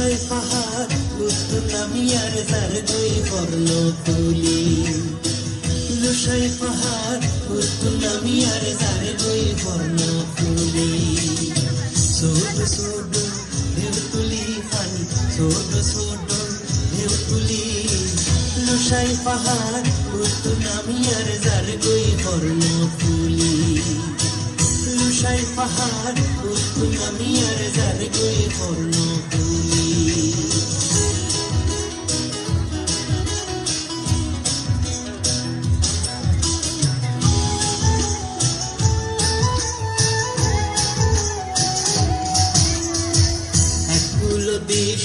লুসাই পাহাড় উত্তর নামিয়ার যার দুই বর্ণ তুলি লুসাই পাহাড় উত্তর নামিয়ার যার দুই বর্ণ তুলি ছোট ছোট ঢেউ তুলি পানি ছোট ছোট ঢেউ তুলি লুসাই পাহাড় উত্তর নামিয়ার যার দুই বর্ণ তুলি লুসাই পাহাড় উত্তর নামিয়ার যার দুই বর্ণ তুলি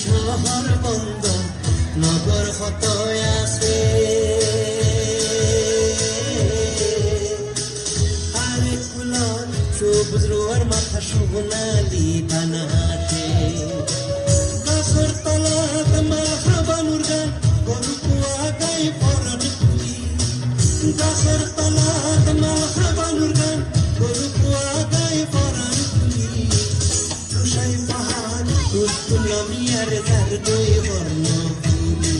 শহর বন্ধ নগর হত আছে আরে ফুলর সবুজ রোয়ার মাথা সোনালি বানাতে গাছের তলাত মাথা বানুর গান গরু কুয়া গাই পরন তুলি গাছের তলাত মাথা বানুর গান গরু কুয়া গাই পরন তুলি লুসাই পাহাড় উত্তর নামিয়ার যার দুই বর্ণ তুলি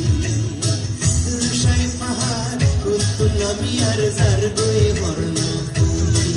লুসাই পাহাড় উত্তর নামিয়ার যার দুই বর্ণ তুলি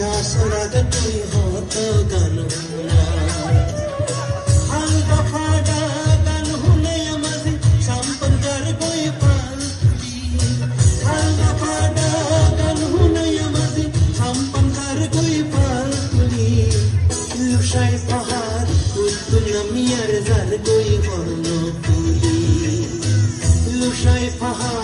গাছর আগে তুই হত গান হাল দফাডা গান হুনে আমাজি সম্পর্কার বই পালতি হাল দফাডা গান হুনে আমাজি সম্পর্কার বই পালতি লুসাই পাহাড় উত্তর নামিয়ার যার দুই বর্ণ তুলি লুসাই পাহাড়